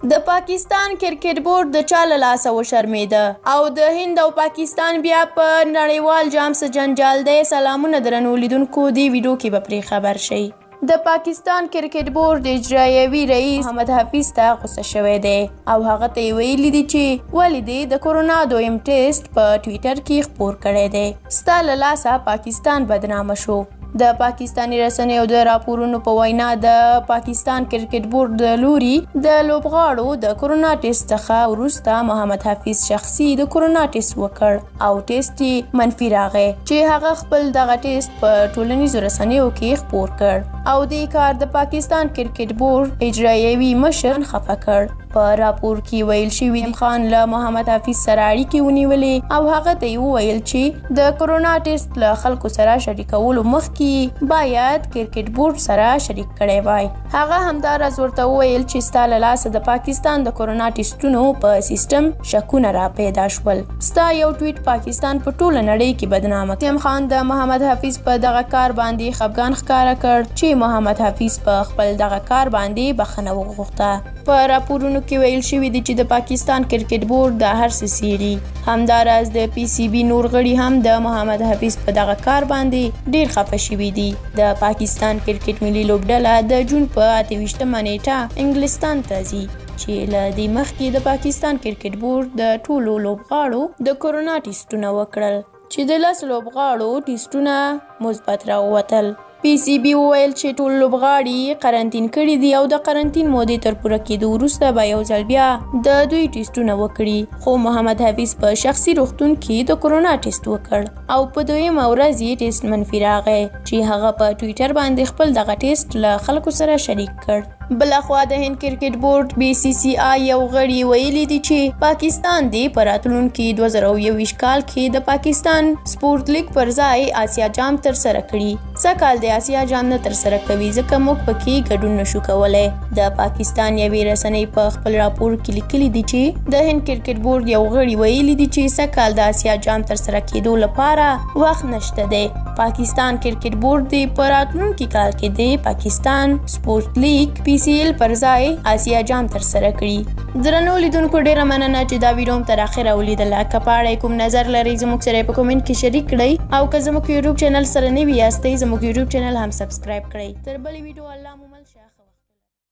د پاکستان کرکټ بورډ د چا له لاسه وشرمېده او د هند او پاکستان بیا په نړیوال جام څه جنجال دی. سلامونه درنو لیدونکو، دې ویډیو کې به پرې خبر شئ. د پاکستان کرکټ بورډ د اجرایوي رئیس محمد حفیظ ته غوسه شوی دی او هغه ته یې ویلي دي چې ولې دې د کورونا دویم ټیسټ په ټویټر کې خپور کړی دی. ستا له لاسه پاکستان بدنامه شو. د پاکستاني رسنیو د راپورونو په وینا د پاکستان کرکټ بورډ د لوري د لوبغاړو د کورونا ټیسټ څخه وروسته محمد حفیظ شخصي د کورونا ټیسټ وکړ او ټیسټ یې منفي راغی چې هغه خپل دغه ټیسټ په ټولنیزو رسنیو کې خپور کړ او دې کار د پاکستان کرکټ بورډ اجرایوي مشر خفه کړ. په راپور کې ویل شوي خان له محمد حفیظ سره اړیکې ونیولې او هغه ته یې وویل چې د کورونا ټیسټ له خلکو سره شریکولو مخکې باید کرکټ بورډ سره شریک کړی وای. هغه همداراز ورته وویل چې ستا له لاسه د پاکستان د کورونا ټیسټونو په سیستم شکونه را پیدا شول. ستا یو ټویټ پاکستان په ټوله نړۍ کې بدنامه کړ. خان د محمد حفیظ په دغه کار باندې خفګان ښکاره کړ چې محمد حفیظ په خپل دغه کار باندې بخښنه وغوښته. په راپورونو کې ویل شوي دي چې د پاکستان کرکټ بورډ د هر څه څیړي. همداراز د پی سی بي نور غړي هم د محمد حفیظ په دغه کار باندې ډیر خفه شوي دي. د پاکستان کرکټ ملي لوبډله د جون په 28مه نیټه انګلستان ته ځي چې له دې مخکې د پاکستان کرکټ بورډ د ټولو لوبغاړو د کورونا ټیسټونه وکړل چې د 10 لوبغاړو ټیسټونه مثبت راووتل. پی سی بي وویل چې ټول لوبغاړي قرنطین کړي دي او د قرنطین مودې تر پوره کېدو وروسته به یو ځل بیا د دوی ټیسټونه وکړي. خو محمد حفیظ په شخصي روغتون کې د کورونا ټیسټ وکړ او په دویمه ورځ یې ټیسټ منفي راغی چې هغه په ټویټر باندې خپل دغه ټیسټ له خلکو سره شریک کړ. بلخوا د هند کرکټ بورډ بی سی سی آی یو غړي ویلي دي چې پاکستان دې په راتلونکي 2021 کال کې د پاکستان سپورت لیګ پر ځای آسیا جام تر سره کړي. سږ د آسیا جام نه تر سره کوي ځکه موږ پکې ګډون نشو کولی. د پاکستان یوې رسنۍ په خپل راپور کې لیکلي دي چې د هند کرکټ بورډ یو غړي ویلي دي چې سږ کال د آسیا جام تر سره کېدو لپاره وخت نشته دی. پاکستان کرکټ بورډ دې په راتلونکي کال کې د پاکستان سپورت لیګ پی سی ایل پر ځای آسیا جام تر سره کړي. درنو لیدونکو، ډیره مننه چې دا ویډیو تر اخره ولیدله. که په اړه کوم نظر لرئ زموږ سره په کومنټ کې شریک کړئ او که زموږ یوټیوب چینل سره نوي یاستئ زموږ یوټیوب چینل هم سبسکرایب کړئ. تر بلې ویډیو الله